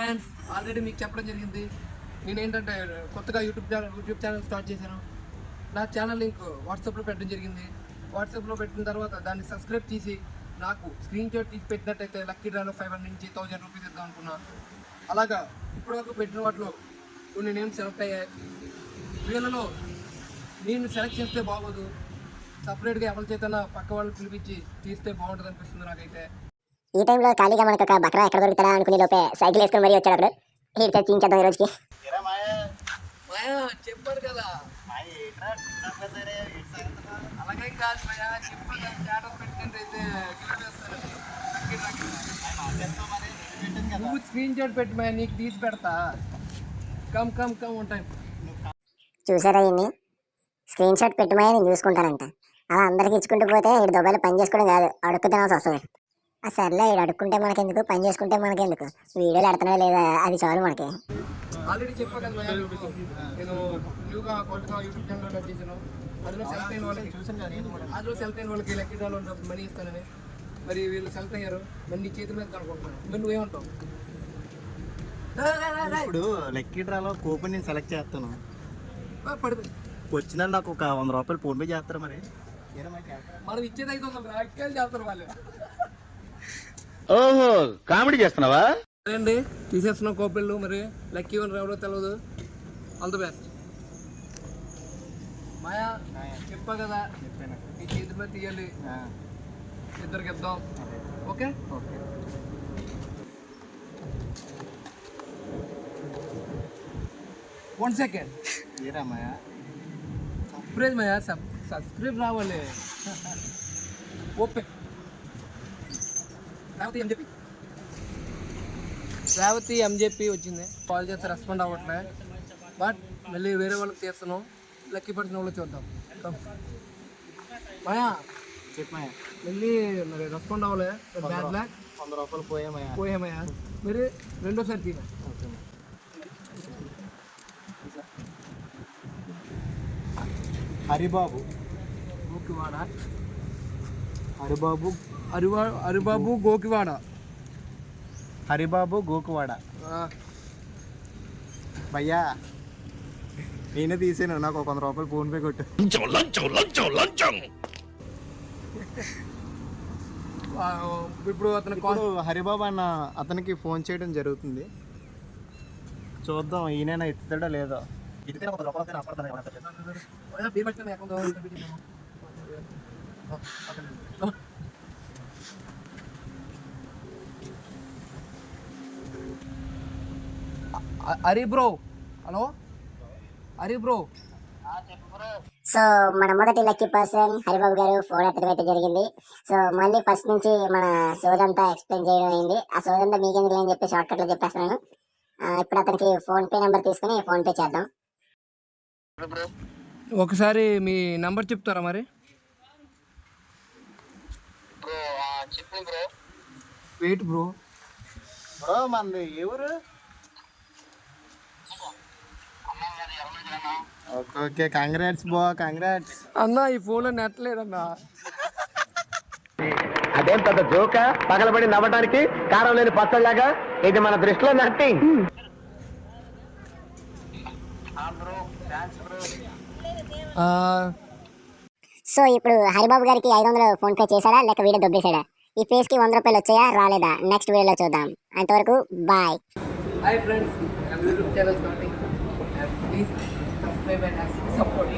Friends, already మీకు చెప్పడం జరిగింది. నేను ఏంటంటే కొత్తగా యూట్యూబ్ ఛానల్ స్టార్ట్ చేశాను. నా ఛానల్ లింక్ వాట్సాప్లో పెట్టడం జరిగింది. వాట్సాప్లో పెట్టిన తర్వాత దాన్ని సబ్స్క్రైబ్ చేసి నాకు స్క్రీన్ షాట్ తీసి పెట్టినట్టయితే లక్కీ డ్రాలో 500 నుంచి 1000 రూపీస్ ఇద్దాం అనుకున్నా. అలాగా ఇప్పటివరకు పెట్టిన వాటిలో కొన్ని నేమ్స్ సెలెక్ట్ అయ్యాయి. వీళ్ళలో నేను సెలెక్ట్ చేస్తే బాగోదు, సపరేట్గా ఎవరి చేతనా పక్క వాళ్ళు పిలిపించి తీస్తే బాగుంటుంది అనిపిస్తుంది నాకైతే. ఈ టైంలో ఖాళీగా మనకు ఒక బక్రా ఎక్కడ దొరుకుతాడా అనుకునే లోపే సైకిల్ వేసుకొని మరీ వచ్చాడు అప్పుడు. వీడితో తీయించేద్దాం ఈ రోజుకి. చెప్పారు కదా అలాగే కాదు మాయా, చెప్పారు స్టాటస్ పెట్టినట్టు అయితే నువ్వు స్క్రీన్ షాట్ పెట్టి మాయా, నీకు తీసి పెడతా. కమ్ కమ్ కమ్ ఉంటాయి. చూసారా ఇన్ని స్క్రీన్ షాట్ పెట్టమని నేను చూసుకుంటానంట. అలా అందరికి ఇచ్చుకుంటూ పోతే ఇటు దొబ్బలు పని చేసుకోవడం కాదు, అడుక్కు తినాల్సి వస్తుంది. సర్లే ఇటు అడుక్కుంటే మనకెందుకు, పని చేసుకుంటే మనకెందుకు, వీడియోలు ఎడుతున్నా లేదా అది చాలు మనకి. ఆల్రెడీ చెప్పా కదా మాయా, నేను న్యూగా కొత్తగా యూట్యూబ్ ఛానల్ స్టార్ట్ చేశాను. అందులో సెలెక్ట్ అయిన వాళ్ళకి లక్కీ డ్రాలో మనీ ఇస్తానని. మరి వీళ్ళు సెలెక్ట్ అయ్యారు, మరి నీ చేతి మీద కనుక్కుంటున్నాను. మరి నువ్వేమంటావు? ఇప్పుడు లక్కీ డ్రాలో కూపన్ నేను సెలెక్ట్ చేస్తాను, పడిపోయి వచ్చిందని నాకు ఒక 100 రూపాయలు ఫోన్ పే చేస్తారు. మరి మనం ఇచ్చేది 500 చేస్తారు వాళ్ళు. ఓహో, కామెడీ చేస్తున్నావా? అండి, తీసేస్తున్నాం కోపిళ్ళు. మరి లక్కీ వన్ ఎవరో తెలియదు. ఆల్ ది బెస్ట్ మాయా. చెప్పా కదా ఈ చేతి మీద తీయాలి, ఇద్దరికి ఇద్దాం. Okay 1 second. సర్ప్రైజ్ మాయా, సబ్స్క్రైబ్ రావాలి. ఓపెన్ రేవతి ఎంజెపి వచ్చింది. కాల్ చేస్తే రెస్పాండ్ అవ్వట్లే, బట్ మళ్ళీ వేరే వాళ్ళకి చేస్తున్నాం. లక్కీ పర్సన్ వాళ్ళు చూద్దాం. మాయా చెప్పమాయా, మళ్ళీ మరి రెస్పాండ్ అవ్వలే. బ్యాడ్ లక్, 100 రూపాయలు పోయామయ్యా. మరి రెండోసారి తీరా. హరిబాబు గోకివాడ, హరిబాబు గోకివాడ, హరిబాబు గోకువాడ. భయ్యా నేనే తీసాను, నాకు ఒక 100 రూపాయలు ఫోన్ పే కొట్టు. ఇప్పుడు ఇప్పుడు హరిబాబు అన్న అతనికి ఫోన్ చేయడం జరుగుతుంది. చూద్దాం ఈయన ఎత్తుతాడో లేదో. Hari bro, hello Hari bro. So మన మొదటి లక్కీ పర్సన్ హరిబాబు గారు ఫోన్ ఎత్తడం అయితే జరిగింది. సో మళ్ళీ ఫస్ట్ నుంచి మన సోదంతా ఎక్స్ప్లెయిన్ చేయడం అయింది. ఆ సోదంతా మీకెందుకు అని చెప్పి షార్ట్ కట్లో చెప్పేస్తున్నాను. ఇప్పుడు అతనికి ఫోన్ పే నెంబర్ తీసుకుని ఫోన్ పే చేద్దాం. ఒకసారి మీ నంబర్ చెప్తారా? మరి వెయిట్ బ్రో. మనది ఏ ఊరు? ఓకే, కంగ్రాట్స్ బా, కంగ్రాట్స్ అన్నా. ఈ ఫోన్లో నెట్ లేదన్నా. అదేం పెద్ద జోక, పగలబడి నవ్వడానికి కారం లేని పచ్చలాగా. ఇది మన దృష్టిలో నథింగ్. సో ఇప్పుడు హరిబాబు గారికి 500 ఫోన్ పే చేశాడా లేక వీడియో దొబ్బేశాడా? ఈ ఫేస్కి 100 రూపాయలు వచ్చాయా రాలేదా? నెక్స్ట్ వీడియోలో చూద్దాం. అంతవరకు bye. Hi friends, YouTube channel starting. Please subscribe and support.